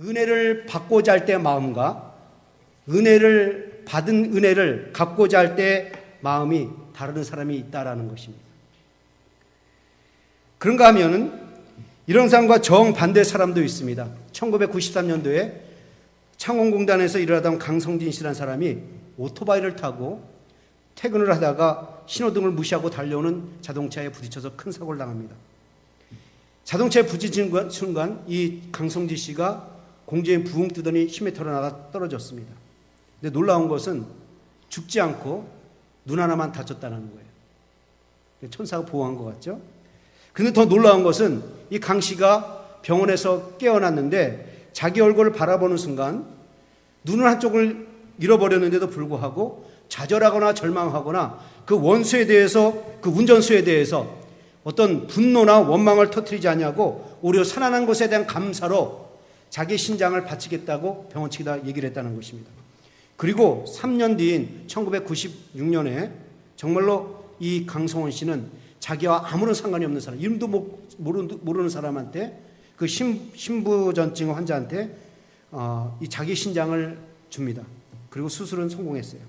은혜를 받고자 할 때 마음과 은혜를 받은 은혜를 갚고자 할 때 마음이 다른 사람이 있다라는 것입니다. 그런가 하면은 이런 사람과 정반대 사람도 있습니다. 1993년도에 창원공단에서 일하던 강성진 씨라는 사람이 오토바이를 타고 퇴근을 하다가 신호등을 무시하고 달려오는 자동차에 부딪혀서 큰 사고를 당합니다. 자동차에 부딪힌 순간 이 강성진 씨가 공중에 부흥 뜨더니 10m로 나가 떨어졌습니다. 근데 놀라운 것은 죽지 않고 눈 하나만 다쳤다는 거예요. 천사가 보호한 것 같죠? 근데 더 놀라운 것은 이 강 씨가 병원에서 깨어났는데 자기 얼굴을 바라보는 순간 눈을 한쪽을 잃어버렸는데도 불구하고 좌절하거나 절망하거나 그 원수에 대해서, 그 운전수에 대해서 어떤 분노나 원망을 터뜨리지 않냐고 오히려 살아난 것에 대한 감사로 자기 신장을 바치겠다고 병원 측에다 얘기를 했다는 것입니다. 그리고 3년 뒤인 1996년에 정말로 이 강성원 씨는 자기와 아무런 상관이 없는 사람, 이름도 모르는 사람한테 그 신부전증 환자한테 이 자기 신장을 줍니다. 그리고 수술은 성공했어요.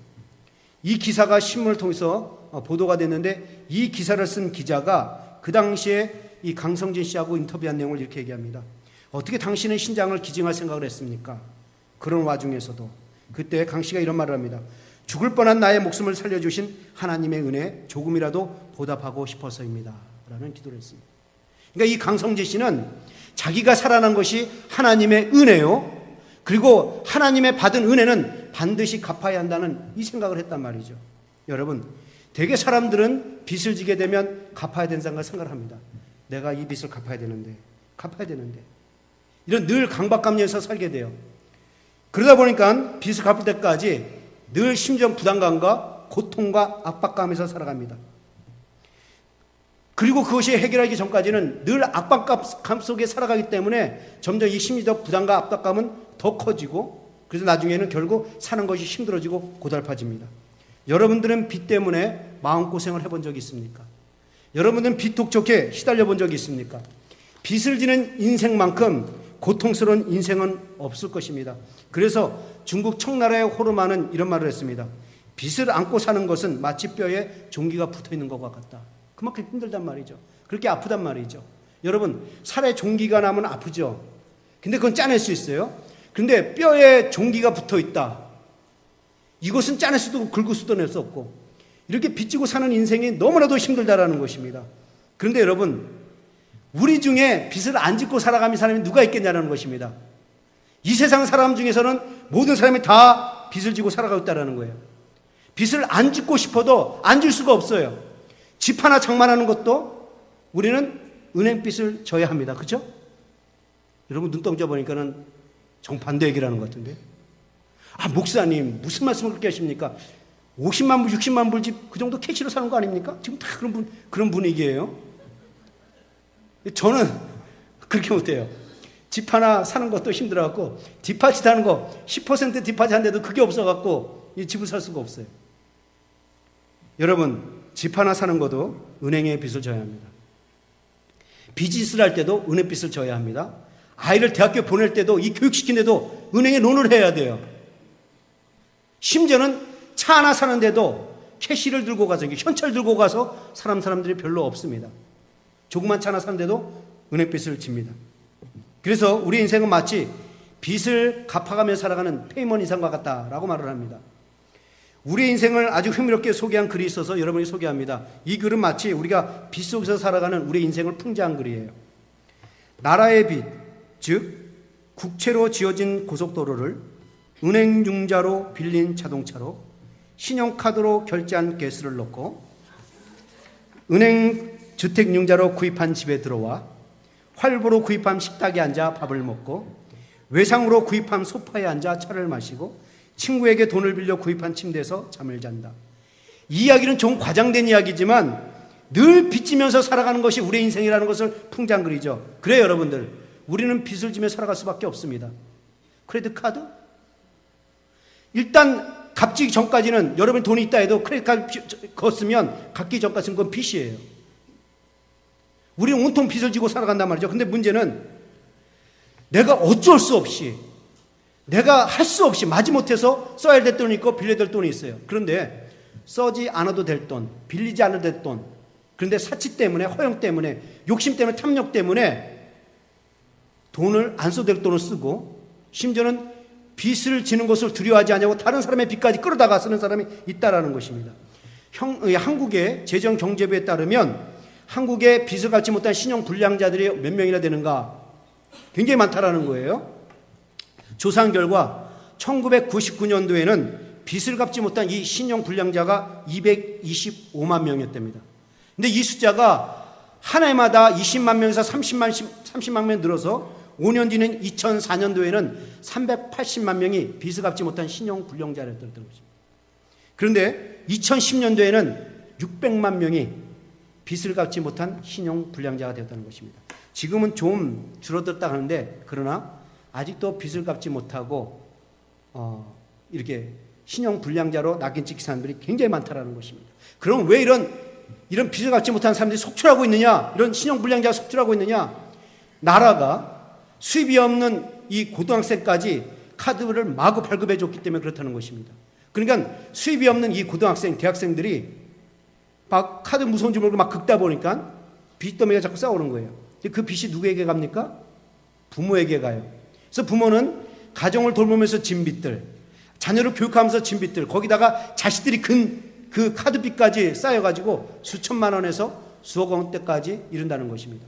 이 기사가 신문을 통해서 보도가 됐는데 이 기사를 쓴 기자가 그 당시에 이 강성진 씨하고 인터뷰한 내용을 이렇게 얘기합니다. 어떻게 당신은 신장을 기증할 생각을 했습니까? 그런 와중에서도 그때 강 씨가 이런 말을 합니다. 죽을 뻔한 나의 목숨을 살려주신 하나님의 은혜에 조금이라도 보답하고 싶어서입니다. 라는 기도를 했습니다. 그러니까 이 강성진 씨는 자기가 살아난 것이 하나님의 은혜요. 그리고 하나님의 받은 은혜는 반드시 갚아야 한다는 이 생각을 했단 말이죠. 여러분, 대개 사람들은 빚을 지게 되면 갚아야 된다는 생각을 합니다. 내가 이 빚을 갚아야 되는데. 이런 늘 강박감정에서 살게 돼요. 그러다 보니까 빚을 갚을 때까지 늘 심정 부담감과 고통과 압박감에서 살아갑니다. 그리고 그것이 해결하기 전까지는 늘 압박감 속에 살아가기 때문에 점점 이 심리적 부담과 압박감은 더 커지고 그래서 나중에는 결국 사는 것이 힘들어지고 고달파집니다. 여러분들은 빚 때문에 마음고생을 해본 적이 있습니까? 여러분들은 빚 독촉에 시달려 본 적이 있습니까? 빚을 지는 인생만큼 고통스러운 인생은 없을 것입니다. 그래서 중국 청나라의 호르마는 이런 말을 했습니다. 빚을 안고 사는 것은 마치 뼈에 종기가 붙어 있는 것과 같다. 그만큼 힘들단 말이죠. 그렇게 아프단 말이죠. 여러분, 살에 종기가 나면 아프죠. 근데 그건 짜낼 수 있어요. 근데 뼈에 종기가 붙어 있다. 이것은 짜낼 수도 긁을 수도 낼 수 없고 이렇게 빚지고 사는 인생이 너무나도 힘들다라는 것입니다. 그런데 여러분, 우리 중에 빚을 안 짓고 살아가는 사람이 누가 있겠냐는 것입니다. 이 세상 사람 중에서는 모든 사람이 다 빚을 지고 살아가고 있다는 거예요. 빚을 안 짓고 싶어도 안 질 수가 없어요. 집 하나 장만하는 것도 우리는 은행빚을 져야 합니다. 그렇죠? 여러분 눈동자 보니까는 정반대 얘기라는 것 같은데. 목사님 무슨 말씀을 그렇게 하십니까? 50만 불, 60만 불 집 그 정도 캐시로 사는 거 아닙니까? 지금 다 그런 분위기예요. 저는 그렇게 못해요. 집 하나 사는 것도 힘들어갖고 디파짓 하는 거 10% 디파짓 하는데도 그게 없어갖고 이 집을 살 수가 없어요. 여러분, 집 하나 사는 것도 은행에 빚을 져야 합니다. 비즈니스를 할 때도 은행빚을 져야 합니다. 아이를 대학교 보낼 때도 이 교육시키는데도 은행에 론을 해야 돼요. 심지어는 차 하나 사는데도 캐시를 들고 가서 현찰 들고 가서 사람들이 별로 없습니다. 조그만 차 하나 사는데도 은행빚을 집니다. 그래서 우리 인생은 마치 빚을 갚아가며 살아가는 페이먼 인생과 같다라고 말을 합니다. 우리 인생을 아주 흥미롭게 소개한 글이 있어서 여러분이 소개합니다. 이 글은 마치 우리가 빚 속에서 살아가는 우리 인생을 풍자한 글이에요. 나라의 빚, 즉 국채로 지어진 고속도로를 은행융자로 빌린 자동차로 신용카드로 결제한 개수를 넣고 은행 주택융자로 구입한 집에 들어와 활보로 구입한 식탁에 앉아 밥을 먹고 외상으로 구입한 소파에 앉아 차를 마시고 친구에게 돈을 빌려 구입한 침대에서 잠을 잔다. 이 이야기는 좀 과장된 이야기지만 늘 빚지면서 살아가는 것이 우리의 인생이라는 것을 풍자한 글이죠. 그래요, 여러분들. 우리는 빚을 지며 살아갈 수밖에 없습니다. 크레딧 카드? 일단 갚기 전까지는 여러분이 돈이 있다 해도 크레딧 카드 걷으면 갚기 전까지는 그건 빚이에요. 우리는 온통 빚을 지고 살아간단 말이죠. 근데 문제는 내가 어쩔 수 없이, 내가 할 수 없이 마지못해서 써야 될 돈이 있고 빌려야 될 돈이 있어요. 그런데 써지 않아도 될 돈, 빌리지 않아도 될 돈, 그런데 사치 때문에, 허영 때문에, 욕심 때문에, 탐욕 때문에 돈을 안 써도 될 돈을 쓰고, 심지어는 빚을 지는 것을 두려워하지 않냐고 다른 사람의 빚까지 끌어다가 쓰는 사람이 있다라는 것입니다. 한국의 재정경제부에 따르면 한국의 빚을 갚지 못한 신용불량자들이 몇 명이나 되는가? 굉장히 많다라는 거예요. 조사한 결과 1999년도에는 빚을 갚지 못한 이 신용불량자가 225만 명이었답니다. 근데 이 숫자가 한 해마다 20만 명에서 30만 명 늘어서 5년 뒤는 2004년도에는 380만 명이 빚을 갚지 못한 신용불량자였다는 것입니다. 그런데 2010년도에는 600만 명이 빚을 갚지 못한 신용불량자가 되었다는 것입니다. 지금은 좀 줄어들었다 하는데, 그러나 아직도 빚을 갚지 못하고 이렇게 신용불량자로 낙인 찍힌 사람들이 굉장히 많다라는 것입니다. 그럼 왜 이런 빚을 갚지 못한 사람들이 속출하고 있느냐? 이런 신용불량자가 속출하고 있느냐? 나라가 수입이 없는 이 고등학생까지 카드를 마구 발급해 줬기 때문에 그렇다는 것입니다. 그러니까 수입이 없는 이 고등학생, 대학생들이 막 카드 무서운 줄 모르고 막 긁다 보니까 빚더미가 자꾸 싸우는 거예요. 그 빚이 누구에게 갑니까? 부모에게 가요. 그래서 부모는 가정을 돌보면서 진 빚들, 자녀를 교육하면서 진 빚들, 거기다가 자식들이 그 카드빚까지 쌓여가지고 수천만 원에서 수억 원대까지 이른다는 것입니다.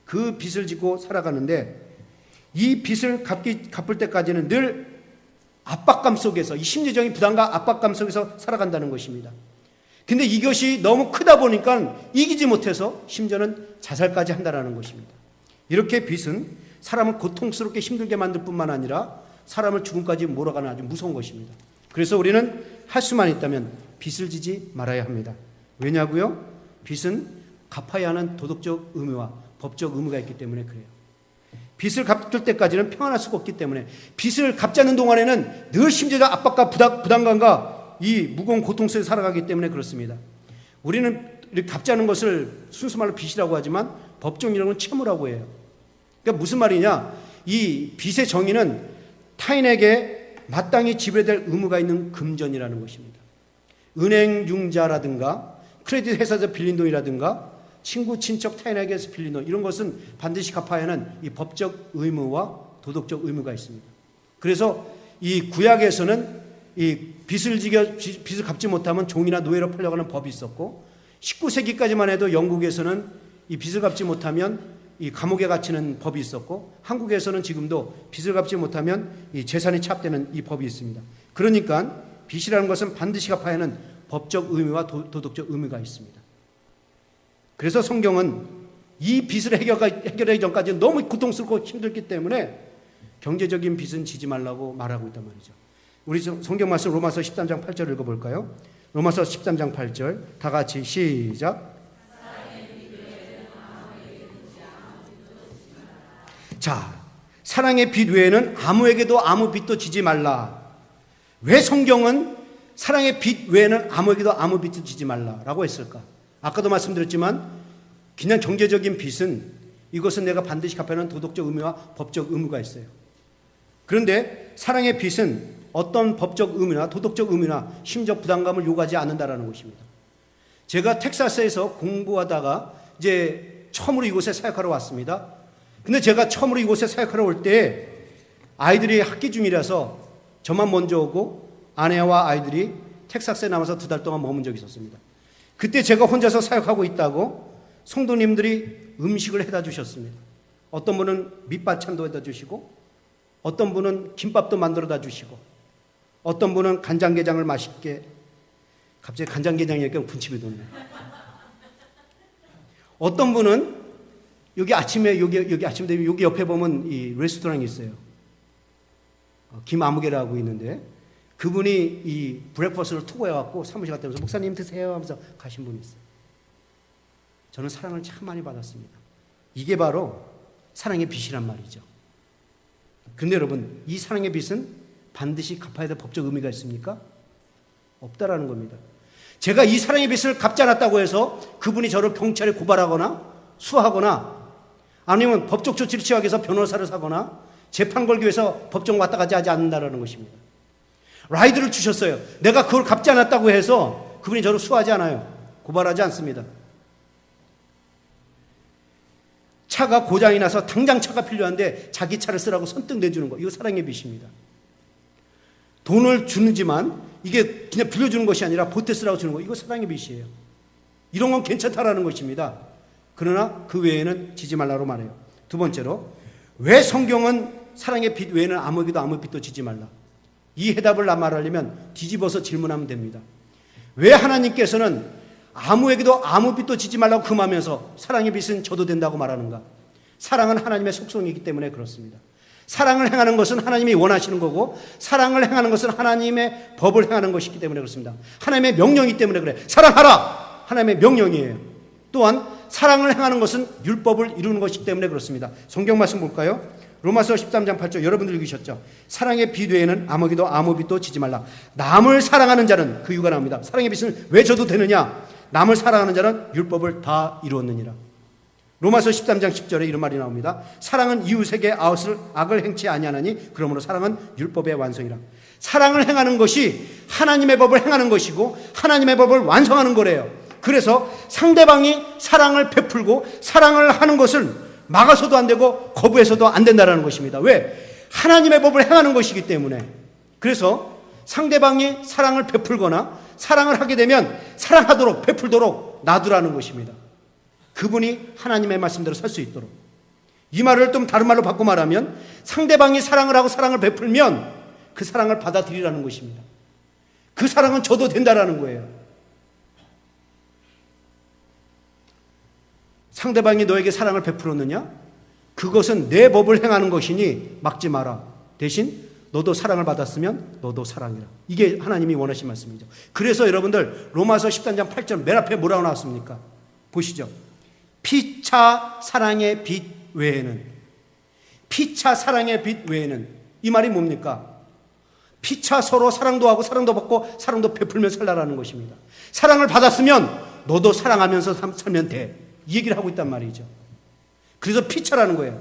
그 빚을 지고 살아가는데, 이 빚을 갚을 때까지는 늘 압박감 속에서, 이 심리적인 부담과 압박감 속에서 살아간다는 것입니다. 근데 이것이 너무 크다 보니까 이기지 못해서 심지어는 자살까지 한다는 것입니다. 이렇게 빚은 사람을 고통스럽게 힘들게 만들 뿐만 아니라 사람을 죽음까지 몰아가는 아주 무서운 것입니다. 그래서 우리는 할 수만 있다면 빚을 지지 말아야 합니다. 왜냐고요? 빚은 갚아야 하는 도덕적 의무와 법적 의무가 있기 때문에 그래요. 빚을 갚을 때까지는 평안할 수가 없기 때문에, 빚을 갚지 않는 동안에는 늘 심지어 압박과 부담감과 이 무거운 고통 속에 살아가기 때문에 그렇습니다. 우리는 이렇게 갚지 않는 것을 순수말로 빚이라고 하지만 법정이라고는 채무라고 해요. 그러니까 무슨 말이냐? 이 빚의 정의는 타인에게 마땅히 지불해야 될 의무가 있는 금전이라는 것입니다. 은행 융자라든가 크레딧 회사에서 빌린 돈이라든가 친구, 친척, 타인에게서 빌린 돈, 이런 것은 반드시 갚아야 하는 이 법적 의무와 도덕적 의무가 있습니다. 그래서 이 구약에서는 이 빚을 갚지 못하면 종이나 노예로 팔려가는 법이 있었고, 19세기까지만 해도 영국에서는 이 빚을 갚지 못하면 이 감옥에 갇히는 법이 있었고, 한국에서는 지금도 빚을 갚지 못하면 이 재산이 차압되는 이 법이 있습니다. 그러니까 빚이라는 것은 반드시 갚아야 하는 법적 의무와 도덕적 의무가 있습니다. 그래서 성경은 이 빚을 해결하기 전까지는 너무 고통스럽고 힘들기 때문에 경제적인 빚은 지지 말라고 말하고 있단 말이죠. 우리 성경 말씀 로마서 13장 8절 읽어볼까요? 로마서 13장 8절 다 같이 시작. 자, 사랑의 빚 외에는 아무에게도 아무 빚도 지지 말라. 왜 성경은 사랑의 빚 외에는 아무에게도 아무 빚도 지지 말라라고 했을까? 아까도 말씀드렸지만 그냥 경제적인 빚은 이것은 내가 반드시 갚아야 하는 도덕적 의무와 법적 의무가 있어요. 그런데 사랑의 빚은 어떤 법적 의무나 도덕적 의무나 심지어 부담감을 요구하지 않는다라는 것입니다. 제가 텍사스에서 공부하다가 이제 처음으로 이곳에 사역하러 왔습니다. 근데 제가 처음으로 이곳에 사역하러 올 때 아이들이 학기 중이라서 저만 먼저 오고 아내와 아이들이 텍사스에 남아서 2달 동안 머문 적이 있었습니다. 그때 제가 혼자서 사역하고 있다고 성도님들이 음식을 해다 주셨습니다. 어떤 분은 밑반찬도 해다 주시고, 어떤 분은 김밥도 만들어다 주시고, 어떤 분은 간장게장을 맛있게, 갑자기 간장게장이니까 군침이 도네요. 어떤 분은 여기 아침에 여기 아침 되면 여기 옆에 보면 이 레스토랑이 있어요. 김아무개라고 있는데 그분이 이 브렉퍼스트를 투고해 갖고 사무실 갔다 오면서 목사님 드세요 하면서 가신 분이 있어요. 저는 사랑을 참 많이 받았습니다. 이게 바로 사랑의 빚이란 말이죠. 그런데 여러분, 이 사랑의 빚은 반드시 갚아야 될 법적 의미가 있습니까? 없다라는 겁니다. 제가 이 사랑의 빚을 갚지 않았다고 해서 그분이 저를 경찰에 고발하거나 수하거나 아니면 법적 조치를 취하기 위해서 변호사를 사거나 재판 걸기 위해서 법정 왔다 가지 하지 않는다라는 것입니다. 라이드를 주셨어요. 내가 그걸 갚지 않았다고 해서 그분이 저를 수하지 않아요. 고발하지 않습니다. 차가 고장이 나서 당장 차가 필요한데 자기 차를 쓰라고 선뜻 내주는 거, 이거 사랑의 빚입니다. 돈을 주는지만 이게 그냥 빌려주는 것이 아니라 보태 쓰라고 주는 거, 이거 사랑의 빚이에요. 이런 건 괜찮다라는 것입니다. 그러나 그 외에는 지지 말라고 말해요. 두 번째로, 왜 성경은 사랑의 빚 외에는 아무에게도 아무 빚도 지지 말라? 이 해답을 말하려면 뒤집어서 질문하면 됩니다. 왜 하나님께서는 아무에게도 아무 빚도 지지 말라고 금하면서 사랑의 빚은 져도 된다고 말하는가? 사랑은 하나님의 속성이기 때문에 그렇습니다. 사랑을 행하는 것은 하나님이 원하시는 거고, 사랑을 행하는 것은 하나님의 법을 행하는 것이기 때문에 그렇습니다. 하나님의 명령이기 때문에 그래. 사랑하라! 하나님의 명령이에요. 또한 사랑을 행하는 것은 율법을 이루는 것이기 때문에 그렇습니다. 성경 말씀 볼까요? 로마서 13장 8절 여러분들 읽으셨죠? 사랑의 빚 외에는 아무에게도 아무 빚도 지지 말라. 남을 사랑하는 자는 그 이유가 나옵니다. 사랑의 빚은 왜 져도 되느냐? 남을 사랑하는 자는 율법을 다 이루었느니라. 로마서 13장 10절에 이런 말이 나옵니다. 사랑은 이웃에게 악을 행치 아니하나니 그러므로 사랑은 율법의 완성이라. 사랑을 행하는 것이 하나님의 법을 행하는 것이고 하나님의 법을 완성하는 거래요. 그래서 상대방이 사랑을 베풀고 사랑을 하는 것을 막아서도 안 되고 거부해서도 안 된다는 것입니다. 왜? 하나님의 법을 행하는 것이기 때문에. 그래서 상대방이 사랑을 베풀거나 사랑을 하게 되면 사랑하도록 베풀도록 놔두라는 것입니다. 그분이 하나님의 말씀대로 살 수 있도록. 이 말을 좀 다른 말로 바꿔 말하면 상대방이 사랑을 하고 사랑을 베풀면 그 사랑을 받아들이라는 것입니다. 그 사랑은 줘도 된다라는 거예요. 상대방이 너에게 사랑을 베풀었느냐? 그것은 내 법을 행하는 것이니 막지 마라. 대신 너도 사랑을 받았으면 너도 사랑이라. 이게 하나님이 원하신 말씀이죠. 그래서 여러분들 로마서 13장 8절 맨 앞에 뭐라고 나왔습니까? 보시죠. 피차 사랑의 빚 외에는, 피차 사랑의 빚 외에는, 이 말이 뭡니까? 피차 서로 사랑도 하고 사랑도 받고 사랑도 베풀며 살라라는 것입니다. 사랑을 받았으면 너도 사랑하면서 살면 돼. 이 얘기를 하고 있단 말이죠. 그래서 피차라는 거예요.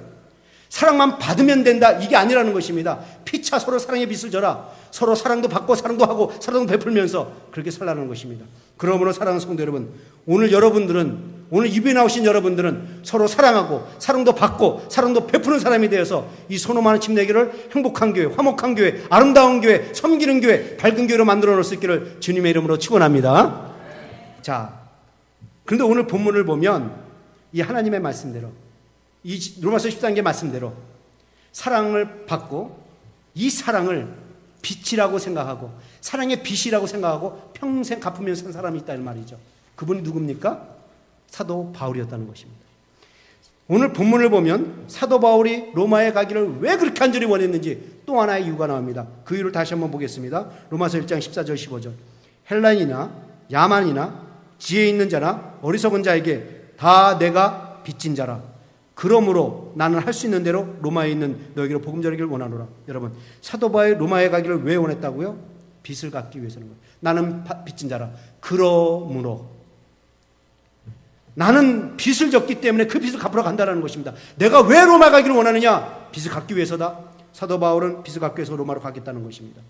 사랑만 받으면 된다, 이게 아니라는 것입니다. 피차 서로 사랑의 빚을 져라. 서로 사랑도 받고 사랑도 하고 사랑도 베풀면서 그렇게 살라는 것입니다. 그러므로 사랑하는 성도 여러분, 오늘 여러분들은, 오늘 이브에 나오신 여러분들은 서로 사랑하고 사랑도 받고 사랑도 베푸는 사람이 되어서 이 소노마는 침례교를 행복한 교회, 화목한 교회, 아름다운 교회, 섬기는 교회, 밝은 교회로 만들어 놓을 수 있기를 주님의 이름으로 축원합니다. 자, 그런데 오늘 본문을 보면 이 하나님의 말씀대로, 이 로마서 13개 말씀대로 사랑을 받고 이 사랑을 빚이라고 생각하고 사랑의 빚이라고 생각하고 평생 갚으면서 산 사람이 있다는 말이죠. 그분이 누굽니까? 사도 바울이었다는 것입니다. 오늘 본문을 보면 사도 바울이 로마에 가기를 왜 그렇게 간절히 원했는지 또 하나의 이유가 나옵니다. 그 이유를 다시 한번 보겠습니다. 로마서 1장 14절 15절. 헬라인이나 야만이나 지혜 있는 자나 어리석은 자에게 다 내가 빚진 자라. 그러므로 나는 할 수 있는 대로 로마에 있는 너에게로 복음 전하기를 원하노라. 여러분, 사도 바울이 로마에 가기를 왜 원했다고요? 빚을 갚기 위해서는 거예요. 나는 빚진 자라. 그러므로 나는 빚을 졌기 때문에 그 빚을 갚으러 간다는 것입니다. 내가 왜 로마 가기를 원하느냐? 빚을 갚기 위해서다. 사도 바울은 빚을 갚기 위해서 로마로 가겠다는 것입니다.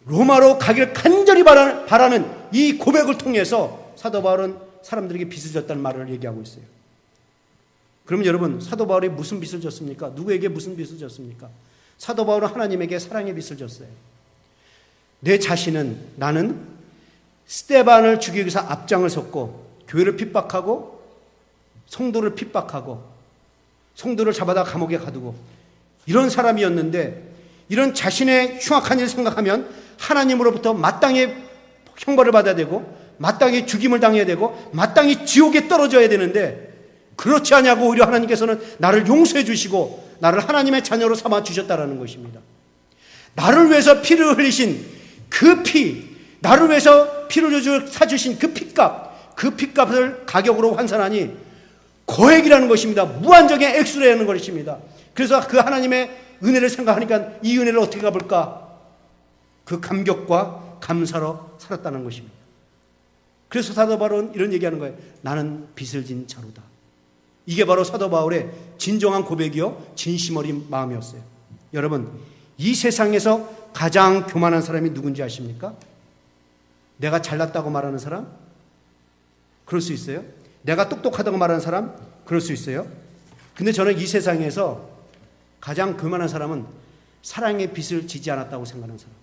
로마로 가기를 간절히 바라는 이 고백을 통해서 사도 바울은 사람들에게 빚을 졌다는 말을 얘기하고 있어요. 그럼 여러분, 사도 바울이 무슨 빚을 졌습니까? 누구에게 무슨 빚을 졌습니까? 사도 바울은 하나님에게 사랑의 빚을 졌어요. 내 자신은, 나는 스데반을 죽이기 위해서 앞장을 섰고 교회를 핍박하고 성도를 핍박하고 성도를 잡아다 감옥에 가두고 이런 사람이었는데, 이런 자신의 흉악한 일을 생각하면 하나님으로부터 마땅히 형벌을 받아야 되고 마땅히 죽임을 당해야 되고 마땅히 지옥에 떨어져야 되는데, 그렇지 않냐고 오히려 하나님께서는 나를 용서해 주시고 나를 하나님의 자녀로 삼아 주셨다라는 것입니다. 나를 위해서 피를 흘리신 그 피, 나를 위해서 피를 사주신 그 핏값, 그 핏값을 가격으로 환산하니 거액이라는 것입니다. 무한정의 액수라는 것입니다. 그래서 그 하나님의 은혜를 생각하니까 이 은혜를 어떻게 갚을까? 그 감격과 감사로 살았다는 것입니다. 그래서 사도 바울은 이런 얘기하는 거예요. 나는 빚을 진 자로다. 이게 바로 사도 바울의 진정한 고백이요 진심 어린 마음이었어요. 여러분, 이 세상에서 가장 교만한 사람이 누군지 아십니까? 내가 잘났다고 말하는 사람? 그럴 수 있어요. 내가 똑똑하다고 말하는 사람? 그럴 수 있어요. 근데 저는 이 세상에서 가장 교만한 사람은 사랑의 빚을 지지 않았다고 생각하는 사람.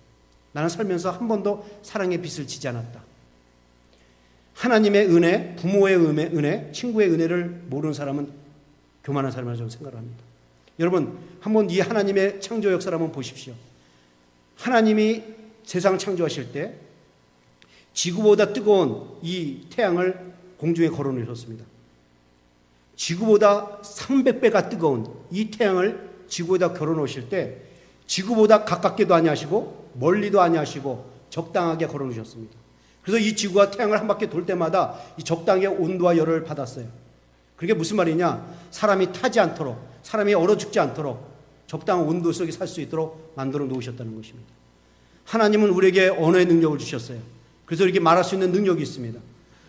나는 살면서 한 번도 사랑의 빚을 지지 않았다. 하나님의 은혜, 부모의 은혜, 친구의 은혜를 모르는 사람은 교만한 사람이라고 저는 생각합니다. 여러분, 한번 이 하나님의 창조 역사를 한번 보십시오. 하나님이 세상을 창조하실 때 지구보다 뜨거운 이 태양을 공중에 걸어 놓으셨습니다. 지구보다 300배가 뜨거운 이 태양을 지구에다 걸어 놓으실 때 지구보다 가깝게도 아니하시고 멀리도 아니하시고 적당하게 걸어 놓으셨습니다. 그래서 이 지구가 태양을 한 바퀴 돌 때마다 이 적당히 온도와 열을 받았어요. 그게 무슨 말이냐? 사람이 타지 않도록, 사람이 얼어 죽지 않도록 적당한 온도 속에 살 수 있도록 만들어 놓으셨다는 것입니다. 하나님은 우리에게 언어의 능력을 주셨어요. 그래서 이렇게 말할 수 있는 능력이 있습니다.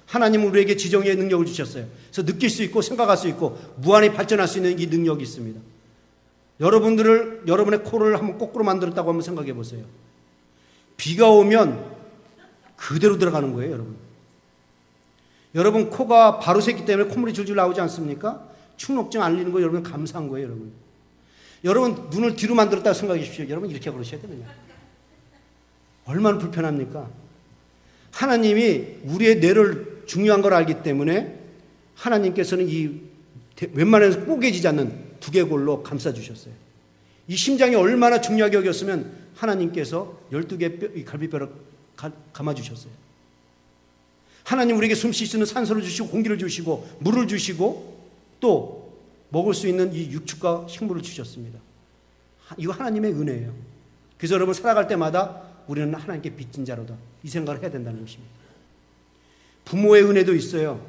하나님은 우리에게 지정의 능력을 주셨어요. 그래서 느낄 수 있고 생각할 수 있고 무한히 발전할 수 있는 이 능력이 있습니다. 여러분의 코를 한번 거꾸로 만들었다고 한번 생각해 보세요. 비가 오면 그대로 들어가는 거예요, 여러분. 여러분 코가 바로 샜기 때문에 콧물이 줄줄 나오지 않습니까? 축농증 앓리는 거 여러분 감사한 거예요, 여러분. 여러분 눈을 뒤로 만들었다고 생각해 주십시오. 여러분 이렇게 그러셔야 됩니다. 얼마나 불편합니까? 하나님이 우리의 뇌를 중요한 걸 알기 때문에 하나님께서는 이 웬만해서 꼬개지지 않는 두개골로 감싸주셨어요. 이 심장이 얼마나 중요하게 여겼으면 하나님께서 12개 갈비뼈를 감아주셨어요. 하나님 우리에게 숨 쉴 수 있는 산소를 주시고 공기를 주시고 물을 주시고 또 먹을 수 있는 이 육축과 식물을 주셨습니다. 이거 하나님의 은혜예요. 그래서 여러분 살아갈 때마다 우리는 하나님께 빚진 자로다 이 생각을 해야 된다는 것입니다. 부모의 은혜도 있어요.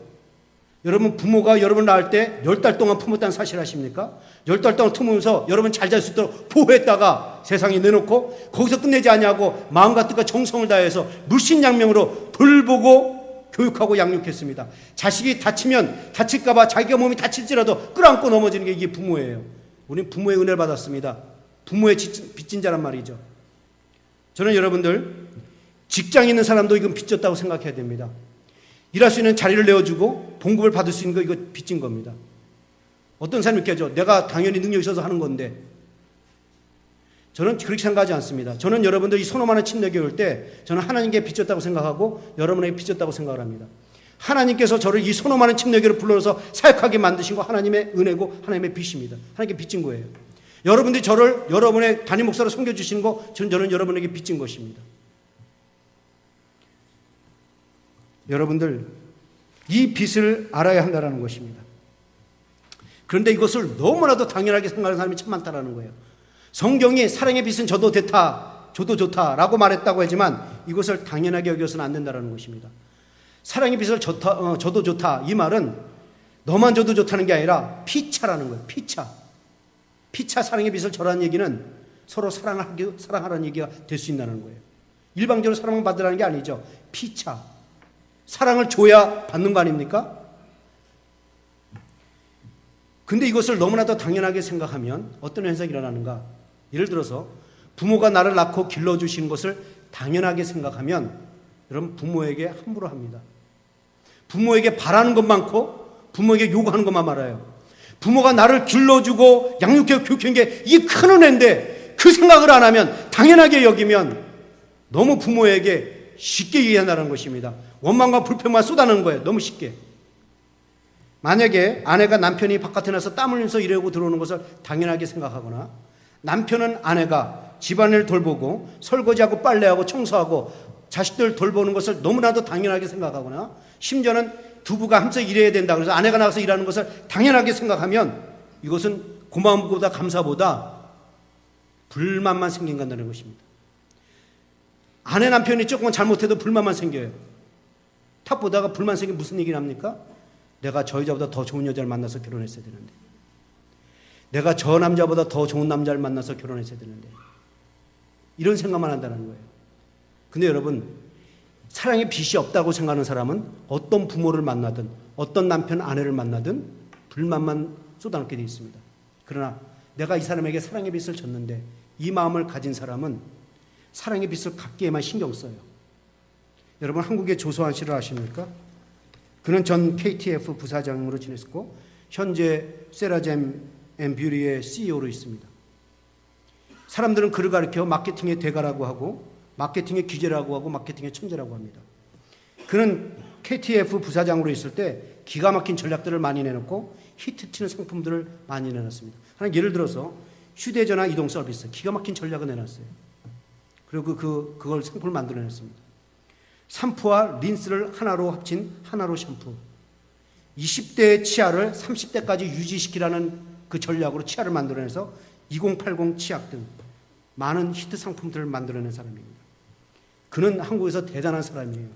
여러분 부모가 여러분 낳을 때 10달 동안 품었다는 사실 아십니까? 10달 동안 품으면서 여러분 잘 잘 수 있도록 보호했다가 세상에 내놓고 거기서 끝내지 아니하고 마음과 뜻과 정성을 다해서 물신양명으로 돌보고 교육하고 양육했습니다. 자식이 다치면 다칠까봐 자기가 몸이 다칠지라도 끌어안고 넘어지는 게 이게 부모예요. 우리는 부모의 은혜를 받았습니다. 부모의 빚진 자란 말이죠. 저는 여러분들 직장에 있는 사람도 이건 빚졌다고 생각해야 됩니다. 일할 수 있는 자리를 내어주고 봉급을 받을 수 있는 거 이거 빚진 겁니다. 어떤 사람이 있겠죠. 내가 당연히 능력이 있어서 하는 건데 저는 그렇게 생각하지 않습니다. 저는 여러분들 이 소노마는 침례교회 올 때 저는 하나님께 빚졌다고 생각하고 여러분에게 빚졌다고 생각을 합니다. 하나님께서 저를 이 소노마는 침례교회로 불러서 사역하게 만드신 거 하나님의 은혜고 하나님의 빚입니다. 하나님께 빚진 거예요. 여러분들이 저를 여러분의 담임 목사로 섬겨주시는 거 저는 여러분에게 빚진 것입니다. 여러분들 이 빚을 알아야 한다는 것입니다. 그런데 이것을 너무나도 당연하게 생각하는 사람이 참 많다는 거예요. 성경이 사랑의 빚은 져도 됐다, 줘도 좋다라고 말했다고 하지만 이것을 당연하게 여겨서는 안 된다는 것입니다. 사랑의 빚을 져도 좋다 이 말은 너만 줘도 좋다는 게 아니라 피차라는 거예요. 피차 사랑의 빚을 져라는 얘기는 서로 사랑하라는 얘기가 될 수 있다는 거예요. 일방적으로 사랑을 받으라는 게 아니죠. 피차 사랑을 줘야 받는 거 아닙니까? 근데 이것을 너무나도 당연하게 생각하면 어떤 현상이 일어나는가? 예를 들어서 부모가 나를 낳고 길러주시는 것을 당연하게 생각하면 여러분 부모에게 함부로 합니다. 부모에게 바라는 것 많고 부모에게 요구하는 것만 말아요. 부모가 나를 길러주고 양육해 교육한 게 이게 큰 은혜인데 그 생각을 안 하면 당연하게 여기면 너무 부모에게 쉽게 얘기한다는 것입니다. 원망과 불평만 쏟아내는 거예요. 너무 쉽게. 만약에 아내가 남편이 바깥에 나서 땀 흘리면서 일하고 들어오는 것을 당연하게 생각하거나 남편은 아내가 집안을 돌보고 설거지하고 빨래하고 청소하고 자식들 돌보는 것을 너무나도 당연하게 생각하거나 심지어는 두 부가 함께 일해야 된다 그래서 아내가 나가서 일하는 것을 당연하게 생각하면 이것은 고마움보다 감사보다 불만만 생긴다는 것입니다. 아내 남편이 조금만 잘못해도 불만만 생겨요. 탁 보다가 불만 생기면 무슨 얘기를 합니까? 내가 저 여자보다 더 좋은 여자를 만나서 결혼했어야 되는데 내가 저 남자보다 더 좋은 남자를 만나서 결혼했어야 되는데 이런 생각만 한다는 거예요. 근데 여러분 사랑의 빚이 없다고 생각하는 사람은 어떤 부모를 만나든 어떤 남편 아내를 만나든 불만만 쏟아놓게 되어 있습니다. 그러나 내가 이 사람에게 사랑의 빚을 졌는데 이 마음을 가진 사람은 사랑의 빚을 갚기에만 신경 써요. 여러분 한국의 조소환 씨를 아십니까? 그는 전 KTF 부사장으로 지냈고 현재 세라젬 앤 뷰리의 CEO로 있습니다. 사람들은 그를 가리켜 마케팅의 대가라고 하고 마케팅의 기재라고 하고 마케팅의 천재라고 합니다. 그는 KTF 부사장으로 있을 때 기가 막힌 전략들을 많이 내놓고 히트치는 상품들을 많이 내놨습니다. 하나 예를 들어서 휴대전화 이동 서비스 기가 막힌 전략을 내놨어요. 그리고 그걸 상품을 만들어냈습니다. 샴푸와 린스를 하나로 합친 하나로 샴푸. 20대의 치아를 30대까지 유지시키라는 그 전략으로 치아를 만들어내서 2080 치약 등 많은 히트 상품들을 만들어낸 사람입니다. 그는 한국에서 대단한 사람이에요.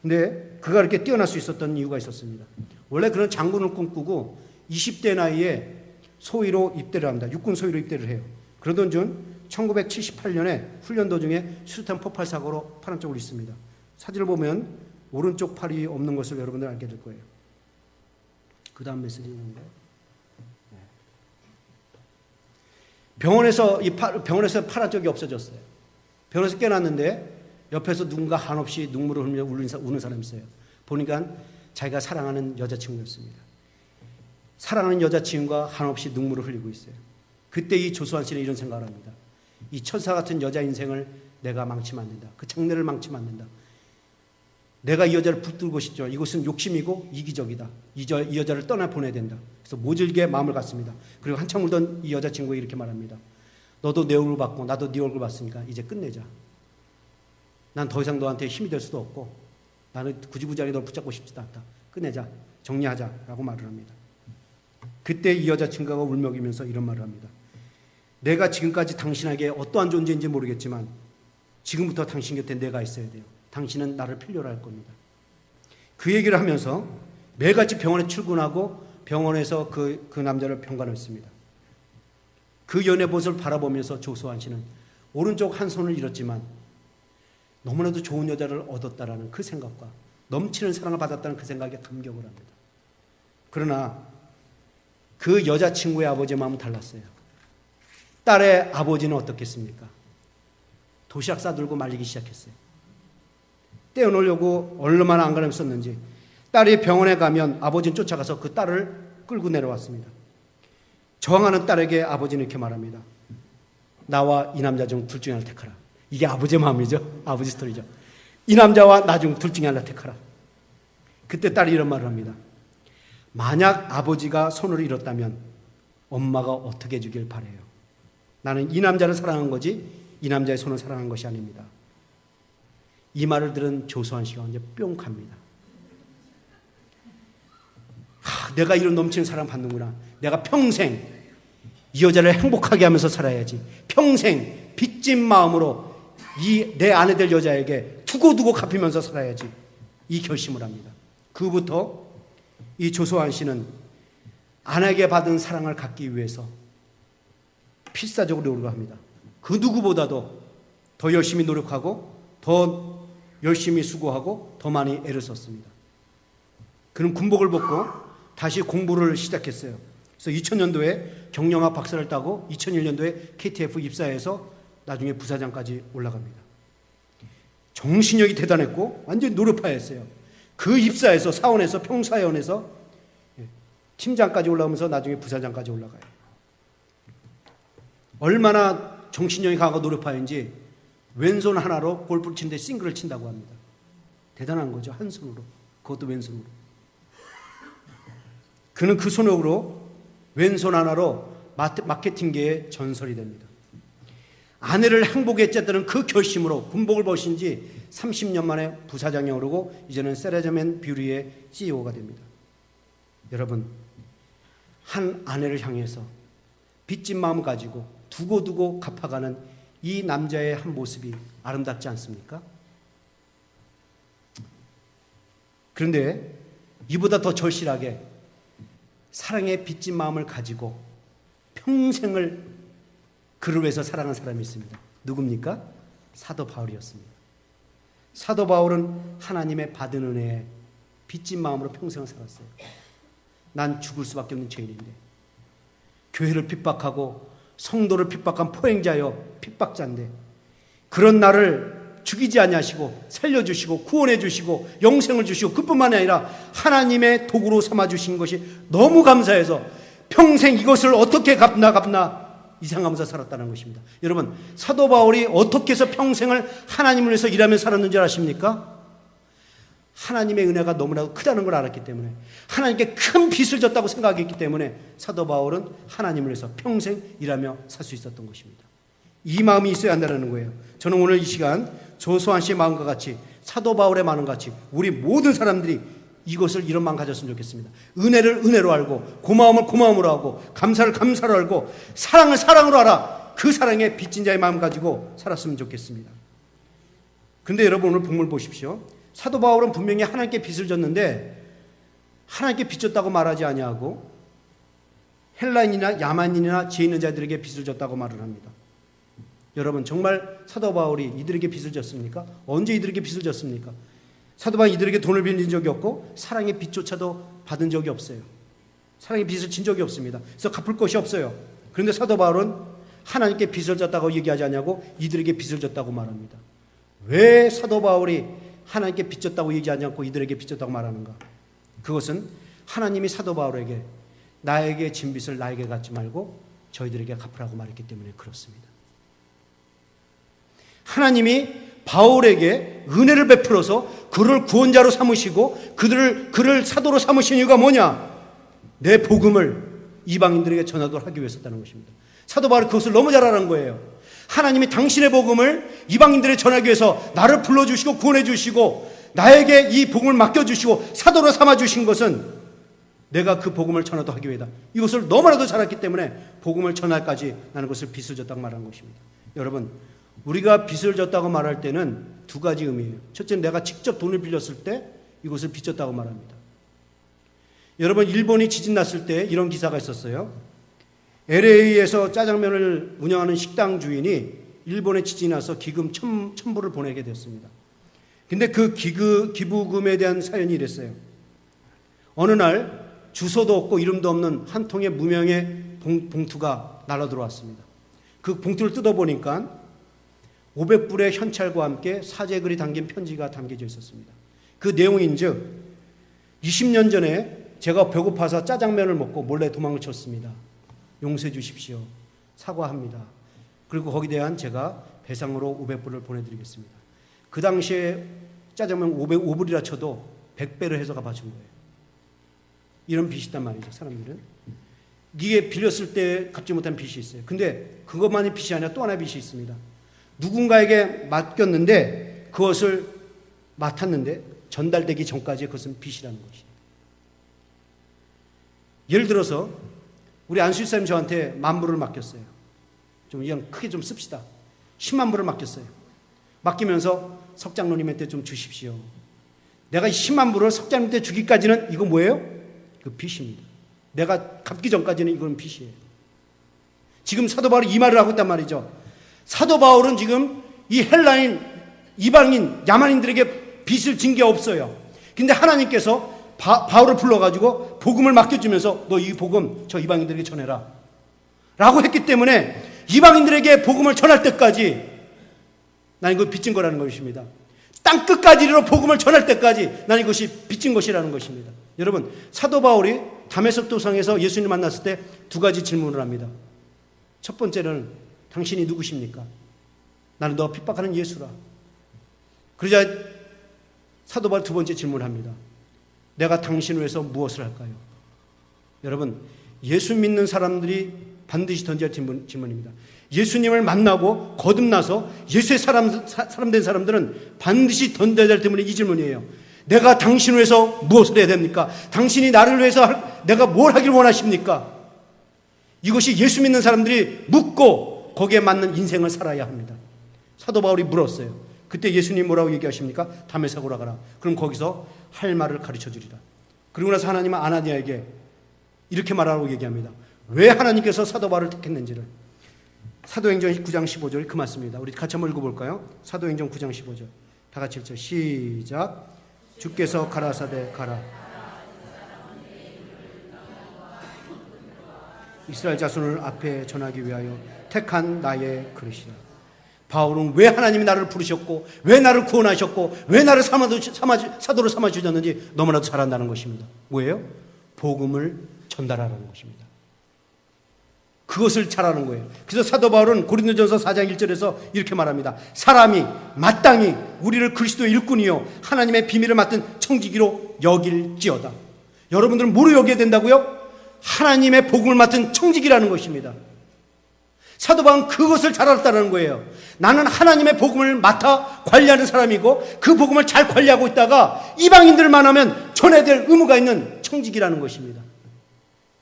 근데 그가 이렇게 뛰어날 수 있었던 이유가 있었습니다. 원래 그는 장군을 꿈꾸고 20대 나이에 소위로 입대를 합니다. 육군 소위로 입대를 해요. 그러던 중 1978년에 훈련 도중에 수류탄 폭발 사고로 파란 쪽을 입습니다. 사진을 보면 오른쪽 팔이 없는 것을 여러분들 알게 될 거예요. 그 다음 메시지인가요? 병원에서 파란 쪽이 없어졌어요. 병원에서 깨어났는데 옆에서 누군가 한없이 눈물을 흘리며 우는 사람이 있어요. 보니까 자기가 사랑하는 여자친구였습니다. 사랑하는 여자친구가 한없이 눈물을 흘리고 있어요. 그때 이 조소환 씨는 이런 생각을 합니다. 이 천사 같은 여자 인생을 내가 망치면 안 된다. 그 장래를 망치면 안 된다. 내가 이 여자를 붙들고 싶죠. 이것은 욕심이고 이기적이다. 이 여자를 떠나보내야 된다. 그래서 모질게 마음을 갖습니다. 그리고 한참 울던 이 여자친구가 이렇게 말합니다. 너도 내 얼굴 봤고 나도 네 얼굴 봤으니까 이제 끝내자. 난 더 이상 너한테 힘이 될 수도 없고 나는 구지구지하게 널 붙잡고 싶지도 않다. 끝내자. 정리하자라고 말을 합니다. 그때 이 여자친구가 울먹이면서 이런 말을 합니다. 내가 지금까지 당신에게 어떠한 존재인지 모르겠지만 지금부터 당신 곁에 내가 있어야 돼요. 당신은 나를 필요로 할 겁니다. 그 얘기를 하면서 매일같이 병원에 출근하고 병원에서 그 남자를 병간했습니다. 그 연애 모습을 바라보면서 조소환 씨는 오른쪽 한 손을 잃었지만 너무나도 좋은 여자를 얻었다라는 그 생각과 넘치는 사랑을 받았다는 그 생각에 감격을 합니다. 그러나 그 여자친구의 아버지의 마음은 달랐어요. 딸의 아버지는 어떻겠습니까? 도시락 싸들고 말리기 시작했어요. 떼어놓으려고 얼마나 안간힘을 썼는지 딸이 병원에 가면 아버지는 쫓아가서 그 딸을 끌고 내려왔습니다. 저항하는 딸에게 아버지는 이렇게 말합니다. 나와 이 남자 중 둘 중에 하나를 택하라. 이게 아버지의 마음이죠. 아버지 스토리죠. 이 남자와 나 중 둘 중에 하나를 택하라. 그때 딸이 이런 말을 합니다. 만약 아버지가 손을 잃었다면 엄마가 어떻게 해주길 바라요. 나는 이 남자를 사랑한 거지 이 남자의 손을 사랑한 것이 아닙니다. 이 말을 들은 조소환 씨가 이제 뿅 갑니다. 내가 이런 넘치는 사랑 받는구나. 내가 평생 이 여자를 행복하게 하면서 살아야지. 평생 빚진 마음으로 이 내 아내 될 여자에게 두고두고 갚으면서 살아야지. 이 결심을 합니다. 그부터 이 조소환 씨는 아내에게 받은 사랑을 갖기 위해서 필사적으로 노력을 합니다. 그 누구보다도 더 열심히 노력하고 더 열심히 수고하고 더 많이 애를 썼습니다. 그는 군복을 벗고 다시 공부를 시작했어요. 그래서 2000년도에 경영학 박사를 따고 2001년도에 KTF 입사해서 나중에 부사장까지 올라갑니다. 정신력이 대단했고 완전히 노력파였어요. 그 입사해서 사원에서 평사원에서 팀장까지 올라오면서 나중에 부사장까지 올라가요. 얼마나 정신력이 강하고 노력파인지 왼손 하나로 골프를 치는데 싱글을 친다고 합니다. 대단한 거죠. 한 손으로. 그것도 왼손으로. 그는 그 손으로 왼손 하나로 마케팅계의 전설이 됩니다. 아내를 행복에 쨌다는 그 결심으로 군복을 벗은 지 30년 만에 부사장에 오르고 이제는 세라젬 앤 뷰리의 CEO가 됩니다. 여러분, 한 아내를 향해서 빚진 마음을 가지고 두고두고 갚아가는 이 남자의 한 모습이 아름답지 않습니까? 그런데 이보다 더 절실하게 사랑의 빚진 마음을 가지고 평생을 그를 위해서 사랑한 사람이 있습니다. 누굽니까? 사도 바울이었습니다. 사도 바울은 하나님의 받은 은혜에 빚진 마음으로 평생을 살았어요. 난 죽을 수밖에 없는 죄인인데 교회를 핍박하고 성도를 핍박한 포행자여 핍박자인데 그런 나를 죽이지 아니하시고 살려주시고 구원해 주시고 영생을 주시고 그뿐만이 아니라 하나님의 도구로 삼아주신 것이 너무 감사해서 평생 이것을 어떻게 갚나 이상하면서 살았다는 것입니다. 여러분, 사도 바울이 어떻게 해서 평생을 하나님을 위해서 일하며 살았는 줄 아십니까? 하나님의 은혜가 너무나도 크다는 걸 알았기 때문에, 하나님께 큰 빚을 졌다고 생각했기 때문에 사도 바울은 하나님을 위해서 평생 일하며 살 수 있었던 것입니다. 이 마음이 있어야 한다는 거예요. 저는 오늘 이 시간 조소한 씨의 마음과 같이, 사도 바울의 마음과 같이 우리 모든 사람들이 이것을 이런 마음 가졌으면 좋겠습니다. 은혜를 은혜로 알고, 고마움을 고마움으로 하고, 감사를 감사로 알고, 사랑을 사랑으로 알아. 그 사랑에 빚진 자의 마음 가지고 살았으면 좋겠습니다. 근데 여러분, 오늘 본문 보십시오. 사도 바울은 분명히 하나님께 빚을 졌는데 하나님께 빚 졌다고 말하지 아니하고 헬라인이나 야만인이나 죄 있는 자들에게 빚을 졌다고 말을 합니다. 여러분, 정말 사도 바울이 이들에게 빚을 졌습니까? 언제 이들에게 빚을 졌습니까? 사도 바울이 이들에게 돈을 빌린 적이 없고 사랑의 빚조차도 받은 적이 없어요. 사랑의 빚을 진 적이 없습니다. 그래서 갚을 것이 없어요. 그런데 사도 바울은 하나님께 빚을 졌다고 얘기하지 않냐고 이들에게 빚을 졌다고 말합니다. 왜 사도 바울이 하나님께 빚졌다고 얘기하지 않고 이들에게 빚졌다고 말하는가? 그것은 하나님이 사도 바울에게 나에게 진 빚을 나에게 갚지 말고 저희들에게 갚으라고 말했기 때문에 그렇습니다. 하나님이 바울에게 은혜를 베풀어서 그를 구원자로 삼으시고 그를 사도로 삼으신 이유가 뭐냐? 내 복음을 이방인들에게 전하도록 하기 위해서였다는 것입니다. 사도 바울이 그것을 너무 잘 아는 거예요. 하나님이 당신의 복음을 이방인들에 전하기 위해서 나를 불러주시고 구원해 주시고 나에게 이 복음을 맡겨주시고 사도로 삼아주신 것은 내가 그 복음을 전하도록 하기 위해다. 이것을 너무나도 잘 알기 때문에 복음을 전할까지 나는 것을 빚을 졌다고 말한 것입니다. 여러분, 우리가 빚을 졌다고 말할 때는 두 가지 의미예요. 첫째는 내가 직접 돈을 빌렸을 때 이것을 빚졌다고 말합니다. 여러분, 일본이 지진 났을 때 이런 기사가 있었어요. LA에서 짜장면을 운영하는 식당 주인이 일본에 지진이 나서 기금 1,000불을 보내게 됐습니다. 근데 그 기부금에 대한 사연이 이랬어요. 어느 날 주소도 없고 이름도 없는 한 통의 무명의 봉투가 날아 들어왔습니다. 그 봉투를 뜯어보니까 500불의 현찰과 함께 사제글이 담긴 편지가 담겨져 있었습니다. 그 내용인즉 20년 전에 제가 배고파서 짜장면을 먹고 몰래 도망을 쳤습니다. 용서해 주십시오. 사과합니다. 그리고 거기에 대한 제가 배상으로 500불을 보내드리겠습니다. 그 당시에 짜장면 5불이라 쳐도 100배를 해서 갚아준 거예요. 이런 빚이 있단 말이죠, 사람들은. 이게 빌렸을 때 갚지 못한 빚이 있어요. 근데 그것만이 빚이 아니라 또 하나의 빚이 있습니다. 누군가에게 맡겼는데 그것을 맡았는데 전달되기 전까지 그것은 빚이라는 것이에요. 예를 들어서 우리 안수일사님 저한테 10,000불을 맡겼어요. 좀 그냥 크게 좀 씁시다. 10만 불을 맡겼어요. 맡기면서 석장로님한테 좀 주십시오. 내가 10만 불을 석장님한테 주기까지는 이거 뭐예요? 그 빚입니다. 내가 갚기 전까지는 이건 빚이에요. 지금 사도 바울이 이 말을 하고 있단 말이죠. 사도 바울은 지금 이 헬라인, 이방인, 야만인들에게 빚을 진 게 없어요. 근데 하나님께서 바울을 불러가지고 복음을 맡겨주면서 너 이 복음 저 이방인들에게 전해라 라고 했기 때문에 이방인들에게 복음을 전할 때까지 나는 이거 빚진 거라는 것입니다. 땅 끝까지 이르러 복음을 전할 때까지 나는 이것이 빚진 것이라는 것입니다. 여러분, 사도 바울이 다메섹 도상에서 예수님 만났을 때 두 가지 질문을 합니다. 첫 번째는 당신이 누구십니까? 나는 너 핍박하는 예수라. 그러자 사도 바울 두 번째 질문을 합니다. 내가 당신을 위해서 무엇을 할까요? 여러분, 예수 믿는 사람들이 반드시 던져야 할 질문입니다. 예수님을 만나고 거듭나서 예수의 사람 된 사람들은 반드시 던져야 될 질문이 이 질문이에요. 내가 당신을 위해서 무엇을 해야 됩니까? 당신이 나를 위해서 내가 뭘 하길 원하십니까? 이것이 예수 믿는 사람들이 묻고 거기에 맞는 인생을 살아야 합니다. 사도 바울이 물었어요. 그때 예수님 뭐라고 얘기하십니까? 다메섹으로 가라. 그럼 거기서 할 말을 가르쳐 주리라. 그리고 나서 하나님은 아나니아에게 이렇게 말하라고 얘기합니다. 왜 하나님께서 사도 바울을 택했는지를. 사도행전 9장 15절 그 말씀입니다. 우리 같이 한번 읽어볼까요? 사도행전 9장 15절 다 같이 읽죠. 시작. 주께서 가라사대 가라. 이스라엘 자손을 앞에 전하기 위하여 택한 나의 그릇이라. 바울은 왜 하나님이 나를 부르셨고 왜 나를 구원하셨고 왜 나를 사도로 삼아주셨는지 너무나도 잘 안다는 것입니다. 뭐예요? 복음을 전달하라는 것입니다. 그것을 잘하는 거예요. 그래서 사도 바울은 고린도전서 4장 1절에서 이렇게 말합니다. 사람이 마땅히 우리를 그리스도의 일꾼이요 하나님의 비밀을 맡은 청지기로 여길지어다. 여러분들은 뭐로 여겨야 된다고요? 하나님의 복음을 맡은 청지기라는 것입니다. 사도 바울은 그것을 잘 알았다는 거예요. 나는 하나님의 복음을 맡아 관리하는 사람이고 그 복음을 잘 관리하고 있다가 이방인들을 만나면 전해야 될 의무가 있는 청지기라는 것입니다.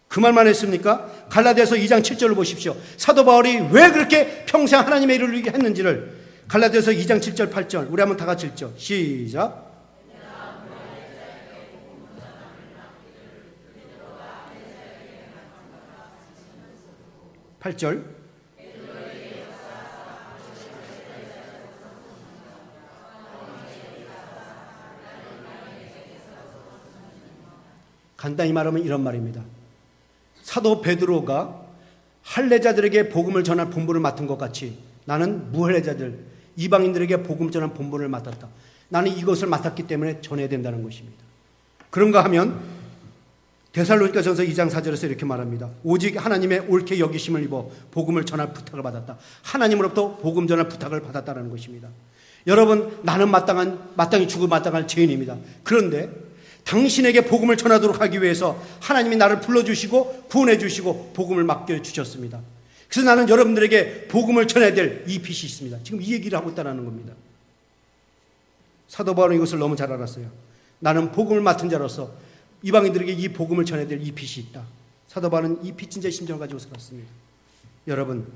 그 말만 했습니까? 갈라디아서 2장 7절을 보십시오. 사도 바울이 왜 그렇게 평생 하나님의 일을 위해 했는지를 갈라디아서 2장 7절 8절 우리 한번 다 같이 읽죠. 시작. 8절. 간단히 말하면 이런 말입니다. 사도 베드로가 할례자들에게 복음을 전할 본분을 맡은 것 같이 나는 무할례자들 이방인들에게 복음 전할 본분을 맡았다. 나는 이것을 맡았기 때문에 전해야 된다는 것입니다. 그런가 하면 데살로니가전서 2장 4절에서 이렇게 말합니다. 오직 하나님의 옳게 여기심을 입어 복음을 전할 부탁을 받았다. 하나님으로부터 복음 전할 부탁을 받았다는 것입니다. 여러분, 나는 마땅히 죽어 마땅할 죄인입니다. 그런데 당신에게 복음을 전하도록 하기 위해서 하나님이 나를 불러주시고 구원해주시고 복음을 맡겨주셨습니다. 그래서 나는 여러분들에게 복음을 전해야 될 이 빚이 있습니다. 지금 이 얘기를 하고 있다는 겁니다. 사도 바울은 이것을 너무 잘 알았어요. 나는 복음을 맡은 자로서 이방인들에게 이 복음을 전해야 될 이 빚이 있다. 사도 바울은 이 빚진 자의 심정을 가지고 살았습니다. 여러분,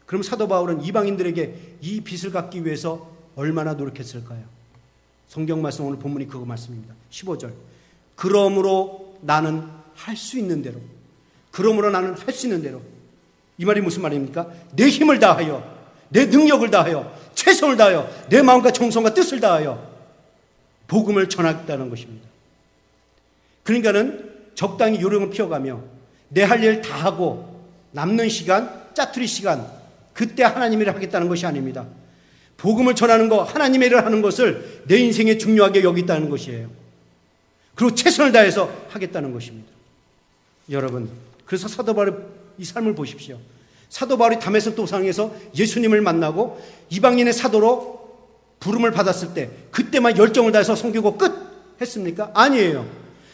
그럼 사도 바울은 이방인들에게 이 빚을 갚기 위해서 얼마나 노력했을까요? 성경 말씀 오늘 본문이 그거 말씀입니다. 15절. 그러므로 나는 할 수 있는 대로. 그러므로 나는 할 수 있는 대로. 이 말이 무슨 말입니까? 내 힘을 다하여, 내 능력을 다하여, 최선을 다하여, 내 마음과 정성과 뜻을 다하여 복음을 전하겠다는 것입니다. 그러니까는 적당히 요령을 피워가며 내 할 일 다 하고 남는 시간, 짜투리 시간, 그때 하나님의 일을 하겠다는 것이 아닙니다. 복음을 전하는 것, 하나님의 일을 하는 것을 내 인생에 중요하게 여기다는 것이에요. 그리고 최선을 다해서 하겠다는 것입니다. 여러분, 그래서 사도 바울의 이 삶을 보십시오. 사도 바울이 다메섹 도상에서 예수님을 만나고 이방인의 사도로 부름을 받았을 때 그때만 열정을 다해서 섬기고 끝 했습니까? 아니에요.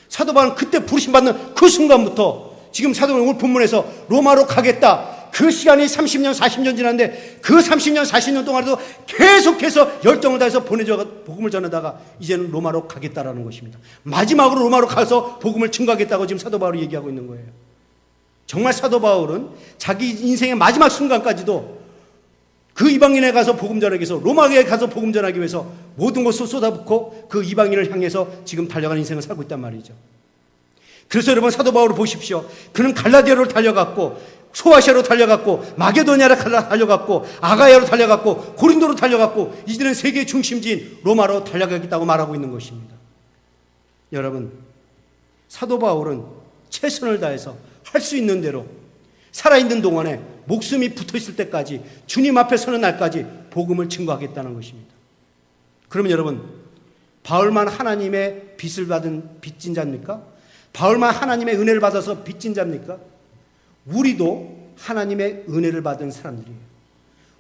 사도 바울은 그때 부르심 받는 그 순간부터 지금 사도 바울은 오늘 본문에서 로마로 가겠다. 그 시간이 30년, 40년 지났는데 그 30년, 40년 동안에도 계속해서 열정을 다해서 복음을 전하다가 이제는 로마로 가겠다라는 것입니다. 마지막으로 로마로 가서 복음을 증거하겠다고 지금 사도 바울이 얘기하고 있는 거예요. 정말 사도 바울은 자기 인생의 마지막 순간까지도 그 이방인에 가서 복음 전하기 위해서 로마에 가서 복음 전하기 위해서 모든 것을 쏟아붓고 그 이방인을 향해서 지금 달려가는 인생을 살고 있단 말이죠. 그래서 여러분 사도 바울을 보십시오. 그는 갈라디아로 달려갔고 소아시아로 달려갔고 마게도니아로 달려갔고 아가야로 달려갔고 고린도로 달려갔고 이제는 세계의 중심지인 로마로 달려가겠다고 말하고 있는 것입니다. 여러분, 사도 바울은 최선을 다해서 할 수 있는 대로 살아있는 동안에 목숨이 붙어있을 때까지 주님 앞에 서는 날까지 복음을 증거하겠다는 것입니다. 그러면 여러분, 바울만 하나님의 빚을 받은 빚진 자입니까? 바울만 하나님의 은혜를 받아서 빚진 자입니까? 우리도 하나님의 은혜를 받은 사람들이에요.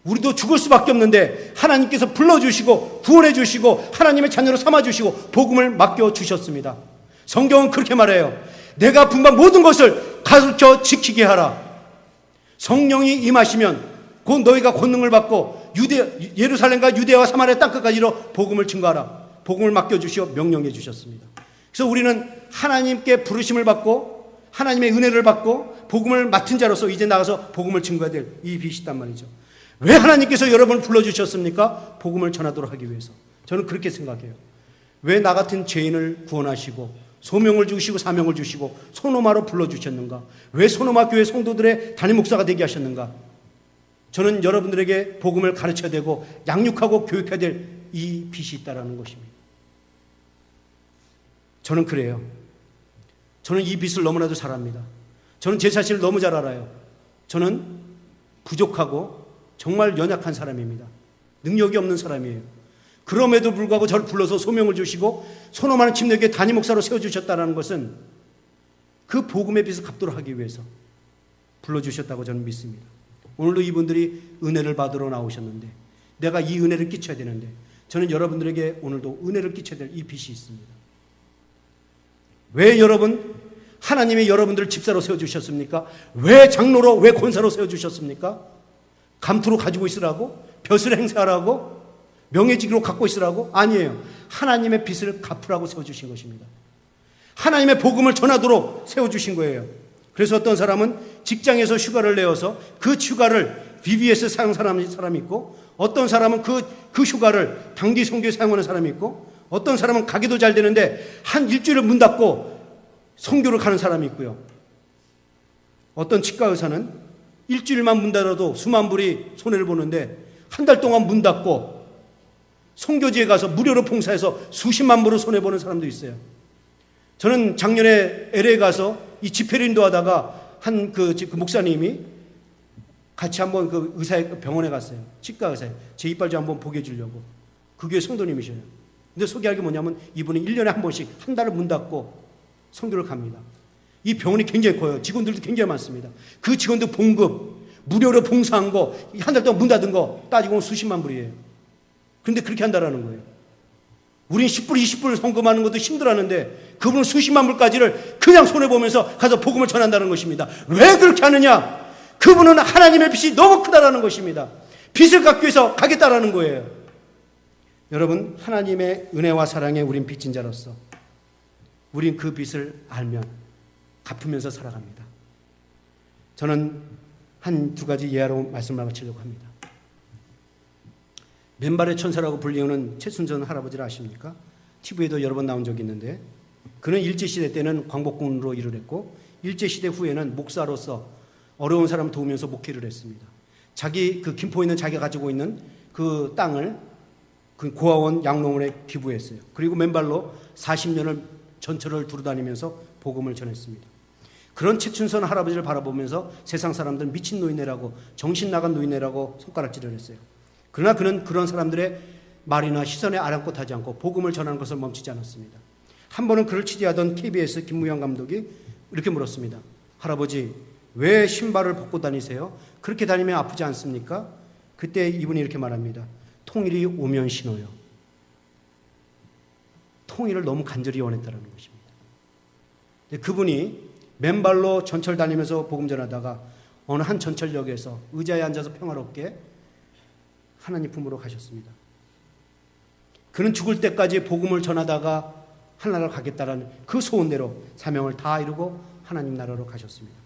우리도 죽을 수밖에 없는데 하나님께서 불러주시고 구원해주시고 하나님의 자녀로 삼아주시고 복음을 맡겨주셨습니다. 성경은 그렇게 말해요. 내가 분반 모든 것을 가르쳐 지키게 하라. 성령이 임하시면 곧 너희가 권능을 받고 예루살렘과 유대와 사마리아 땅끝까지 이르러 복음을 증거하라. 복음을 맡겨주시어 명령해 주셨습니다. 그래서 우리는 하나님께 부르심을 받고 하나님의 은혜를 받고 복음을 맡은 자로서 이제 나가서 복음을 증거해야 될 이 빚이 있단 말이죠. 왜 하나님께서 여러분을 불러주셨습니까? 복음을 전하도록 하기 위해서. 저는 그렇게 생각해요. 왜 나 같은 죄인을 구원하시고 소명을 주시고 사명을 주시고 소노마로 불러주셨는가? 왜 소노마 교회 성도들의 담임 목사가 되게 하셨는가? 저는 여러분들에게 복음을 가르쳐야 되고 양육하고 교육해야 될 이 빚이 있다는 것입니다. 저는 그래요. 저는 이 빚을 너무나도 잘 압니다. 저는 제 자신을 너무 잘 알아요. 저는 부족하고 정말 연약한 사람입니다. 능력이 없는 사람이에요. 그럼에도 불구하고 저를 불러서 소명을 주시고 소노마는 침례교회 담임 목사로 세워주셨다는 것은 그 복음의 빚을 갚도록 하기 위해서 불러주셨다고 저는 믿습니다. 오늘도 이분들이 은혜를 받으러 나오셨는데 내가 이 은혜를 끼쳐야 되는데 저는 여러분들에게 오늘도 은혜를 끼쳐야 될 이 빚이 있습니다. 왜 하나님이 여러분들을 집사로 세워주셨습니까? 왜 장로로, 왜 권사로 세워주셨습니까? 감투로 가지고 있으라고? 벼슬 행사하라고? 명예직으로 갖고 있으라고? 아니에요. 하나님의 빚을 갚으라고 세워주신 것입니다. 하나님의 복음을 전하도록 세워주신 거예요. 그래서 어떤 사람은 직장에서 휴가를 내어서 그 휴가를 VBS 사용하는 사람이 있고, 어떤 사람은 그 휴가를 당디 선교에 사용하는 사람이 있고, 어떤 사람은 가기도 잘 되는데 한 일주일을 문 닫고 선교를 가는 사람이 있고요. 어떤 치과 의사는 일주일만 문 닫아도 수만 불이 손해를 보는데 한 달 동안 문 닫고 선교지에 가서 무료로 봉사해서 수십만 불을 손해보는 사람도 있어요. 저는 작년에 LA 가서 이 집회를 인도하다가 그 목사님이 같이 한번 그 의사의 병원에 갔어요. 치과 의사에. 제 이빨 좀 한번 보게 해주려고. 그 교회 성도님이셔요. 근데 소개할 게 뭐냐면 이분이 1년에 한 번씩 한 달을 문 닫고 선교를 갑니다. 이 병원이 굉장히 커요. 직원들도 굉장히 많습니다. 그 직원들 봉급, 무료로 봉사한 거, 한 달 동안 문 닫은 거 따지고 수십만 불이에요. 그런데 그렇게 한다라는 거예요. 우린 10불, 20불 헌금하는 것도 힘들었는데 그분은 수십만 불까지를 그냥 손해보면서 가서 복음을 전한다는 것입니다. 왜 그렇게 하느냐? 그분은 하나님의 빚이 너무 크다라는 것입니다. 빚을 갚기 위해서 가겠다라는 거예요. 여러분, 하나님의 은혜와 사랑에 우린 빚진 자로서 우린 그 빚을 알면 갚으면서 살아갑니다. 저는 한 두 가지 예화로 말씀을 마치려고 합니다. 맨발의 천사라고 불리우는 최순전 할아버지를 아십니까? TV에도 여러 번 나온 적이 있는데 그는 일제시대 때는 광복군으로 일을 했고 일제시대 후에는 목사로서 어려운 사람 도우면서 목회를 했습니다. 그 김포에 있는 자기가 가지고 있는 그 땅을 그 고아원 양로원에 기부했어요. 그리고 맨발로 40년을 전철을 두루다니면서 복음을 전했습니다. 그런 최춘선 할아버지를 바라보면서 세상 사람들은 미친 노인네라고 정신 나간 노인네라고 손가락질을 했어요. 그러나 그는 그런 사람들의 말이나 시선에 아랑곳하지 않고 복음을 전하는 것을 멈추지 않았습니다. 한 번은 그를 취재하던 KBS 김무영 감독이 이렇게 물었습니다. 할아버지, 왜 신발을 벗고 다니세요? 그렇게 다니면 아프지 않습니까? 그때 이분이 이렇게 말합니다. 통일이 오면 신어요. 통일을 너무 간절히 원했다는 것입니다. 그분이 맨발로 전철 다니면서 복음 전하다가 어느 한 전철역에서 의자에 앉아서 평화롭게 하나님 품으로 가셨습니다. 그는 죽을 때까지 복음을 전하다가 하나님나라로 가겠다라는 그 소원대로 사명을 다 이루고 하나님 나라로 가셨습니다.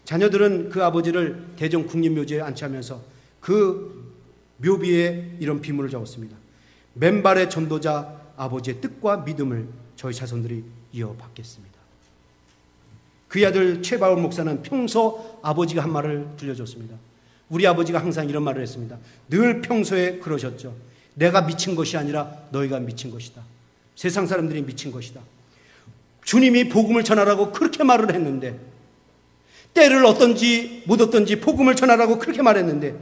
자녀들은 그 아버지를 대전 국립묘지에 안치하면서 그 묘비에 이런 비문을 적었습니다. 맨발의 전도자 아버지의 뜻과 믿음을 저희 자손들이 이어받겠습니다. 그의 아들 최바울 목사는 평소 아버지가 한 말을 들려줬습니다. 우리 아버지가 항상 이런 말을 했습니다. 늘 평소에 그러셨죠. 내가 미친 것이 아니라 너희가 미친 것이다. 세상 사람들이 미친 것이다. 주님이 복음을 전하라고 그렇게 말을 했는데 때를 얻든지 못 얻든지 복음을 전하라고 그렇게 말했는데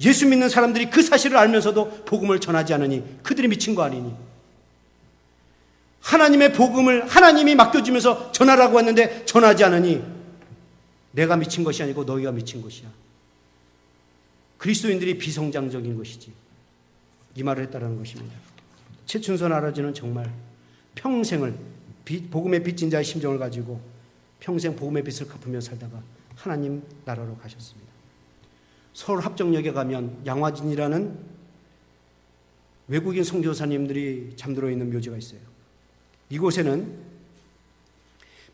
예수 믿는 사람들이 그 사실을 알면서도 복음을 전하지 않으니 그들이 미친 거 아니니? 하나님의 복음을 하나님이 맡겨주면서 전하라고 했는데 전하지 않으니 내가 미친 것이 아니고 너희가 미친 것이야. 그리스도인들이 비성장적인 것이지. 이 말을 했다는 것입니다. 최춘선 할아버지는 정말 평생을 복음의 빚진 자의 심정을 가지고 평생 복음의 빚을 갚으며 살다가 하나님 나라로 가셨습니다. 서울 합정역에 가면 양화진이라는 외국인 선교사님들이 잠들어 있는 묘지가 있어요. 이곳에는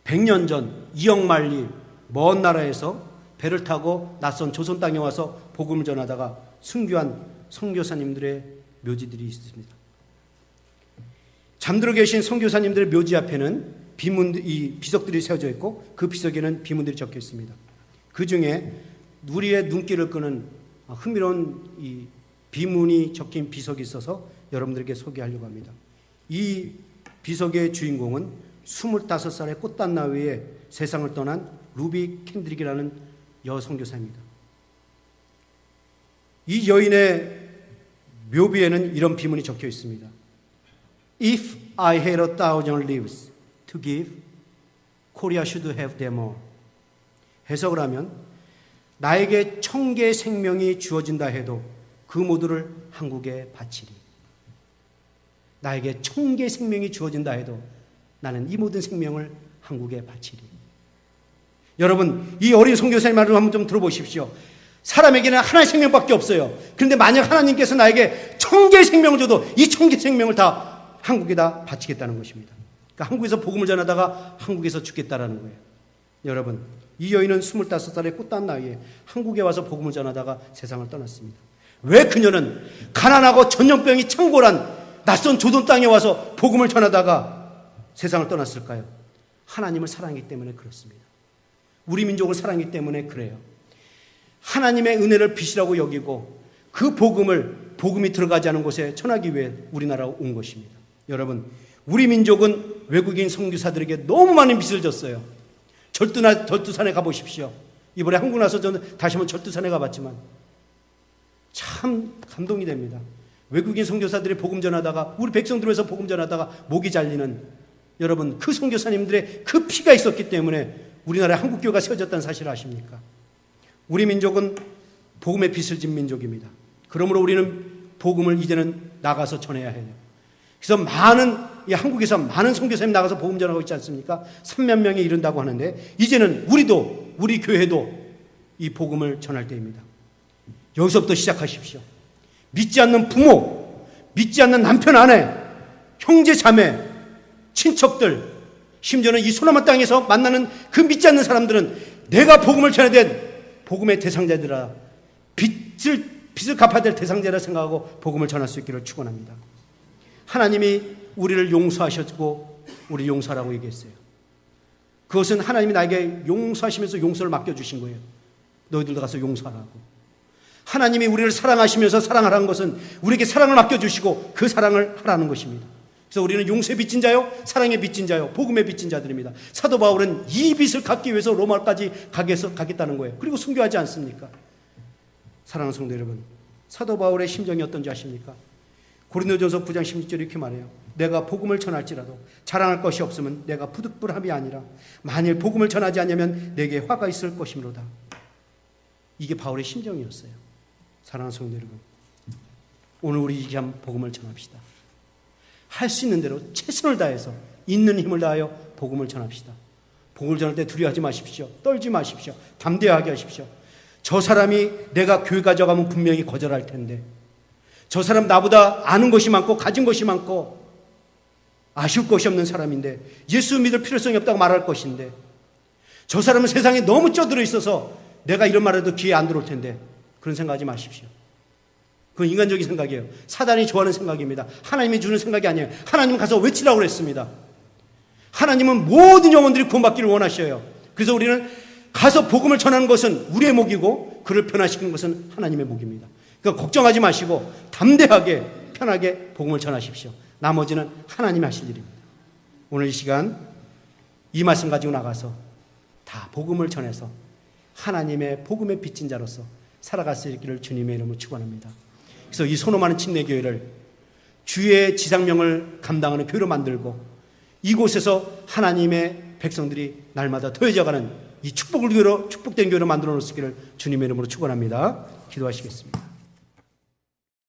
100년 전 이역만리 먼 나라에서 배를 타고 낯선 조선 땅에 와서 복음을 전하다가 순교한 선교사님들의 묘지들이 있습니다. 잠들어 계신 선교사님들의 묘지 앞에는 이 비석들이 세워져 있고 그 비석에는 비문들이 적혀 있습니다. 그 중에 우리의 눈길을 끄는 흥미로운 이 비문이 적힌 비석이 있어서 여러분들에게 소개하려고 합니다. 이 비석의 주인공은 25살의 꽃단나위에 세상을 떠난 루비 캔드릭이라는 여선교사입니다. 이 여인의 묘비에는 이런 비문이 적혀 있습니다. If I had 1,000 lives to give, Korea should have them all. 해석을 하면 나에게 1,000개의 생명이 주어진다 해도 그 모두를 한국에 바치리. 나에게 1,000개의 생명이 주어진다 해도 나는 이 모든 생명을 한국에 바치리. 여러분, 이 어린 선교사의 말을 한번 좀 들어보십시오. 사람에게는 하나의 생명밖에 없어요. 그런데 만약 하나님께서 나에게 1,000개의 생명을 줘도 이 1,000개의 생명을 다 한국에다 바치겠다는 것입니다. 그러니까 한국에서 복음을 전하다가 한국에서 죽겠다라는 거예요. 여러분, 이 여인은 25살의 꽃단 나이에 한국에 와서 복음을 전하다가 세상을 떠났습니다. 왜 그녀는 가난하고 전염병이 창궐한 낯선 조던 땅에 와서 복음을 전하다가 세상을 떠났을까요? 하나님을 사랑하기 때문에 그렇습니다. 우리 민족을 사랑하기 때문에 그래요. 하나님의 은혜를 빚이라고 여기고 그 복음이 들어가지 않은 곳에 전하기 위해 우리나라로 온 것입니다. 여러분, 우리 민족은 외국인 선교사들에게 너무 많은 빚을 졌어요. 절두산에 가보십시오. 이번에 한국 나서 저는 다시 한번 절두산에 가봤지만 참 감동이 됩니다. 외국인 선교사들이 복음 전하다가 우리 백성들 위해서 복음 전하다가 목이 잘리는, 여러분, 그 선교사님들의 그 피가 있었기 때문에 우리나라에 한국교회가 세워졌다는 사실을 아십니까? 우리 민족은 복음의 빚을 진 민족입니다. 그러므로 우리는 복음을 이제는 나가서 전해야 해요. 그래서 한국에서 많은 선교사님이 나가서 복음 전하고 있지 않습니까? 3만 명에 이른다고 하는데 이제는 우리 교회도 이 복음을 전할 때입니다. 여기서부터 시작하십시오. 믿지 않는 부모, 믿지 않는 남편, 아내, 형제, 자매, 친척들, 심지어는 이 소나무 땅에서 만나는 그 믿지 않는 사람들은 내가 복음을 전해야 된 복음의 대상자들아, 빚을 갚아야 될 대상자라 생각하고 복음을 전할 수 있기를 축원합니다. 하나님이 우리를 용서하셨고 우리 용서하라고 얘기했어요. 그것은 하나님이 나에게 용서하시면서 용서를 맡겨주신 거예요. 너희들도 가서 용서하라고. 하나님이 우리를 사랑하시면서 사랑하라는 것은 우리에게 사랑을 맡겨주시고 그 사랑을 하라는 것입니다. 그래서 우리는 용서의 빚진 자요, 사랑의 빚진 자요, 복음의 빚진 자들입니다. 사도 바울은 이 빚을 갚기 위해서 로마까지 가겠다는 거예요. 그리고 순교하지 않습니까? 사랑하는 성도 여러분, 사도 바울의 심정이 어떤지 아십니까? 고린도전서 9장 16절에 이렇게 말해요. 내가 복음을 전할지라도 자랑할 것이 없으면 내가 부득불함이 아니라 만일 복음을 전하지 않으면 내게 화가 있을 것이므로다. 이게 바울의 심정이었어요. 사랑하는 성도 여러분, 오늘 우리 이 귀한 복음을 전합시다. 할 수 있는 대로 최선을 다해서 있는 힘을 다하여 복음을 전합시다. 복음을 전할 때 두려워하지 마십시오. 떨지 마십시오. 담대하게 하십시오. 저 사람이 내가 교회 가져가면 분명히 거절할 텐데, 저 사람 나보다 아는 것이 많고 가진 것이 많고 아쉬울 것이 없는 사람인데, 예수 믿을 필요성이 없다고 말할 것인데, 저 사람은 세상에 너무 쪄들어 있어서 내가 이런 말해도 귀에 안 들어올 텐데, 그런 생각하지 마십시오. 그건 인간적인 생각이에요. 사단이 좋아하는 생각입니다. 하나님이 주는 생각이 아니에요. 하나님은 가서 외치라고 그랬습니다. 하나님은 모든 영혼들이 구원받기를 원하셔요. 그래서 우리는 가서 복음을 전하는 것은 우리의 목이고 그를 변화시키는 것은 하나님의 목입니다. 그러니까 걱정하지 마시고 담대하게 편하게 복음을 전하십시오. 나머지는 하나님이 하실 일입니다. 오늘 이 시간 이 말씀 가지고 나가서 다 복음을 전해서 하나님의 복음의 빚진 자로서 살아갈 수 있기를 주님의 이름으로 축원합니다. 그래서 이 소노마는 침례교회를 주의 지상명을 감당하는 교회로 만들고 이곳에서 하나님의 백성들이 날마다 더해져가는 이 축복된 교회로 만들어 놓을 수 있기를 주님의 이름으로 축원합니다. 기도하시겠습니다.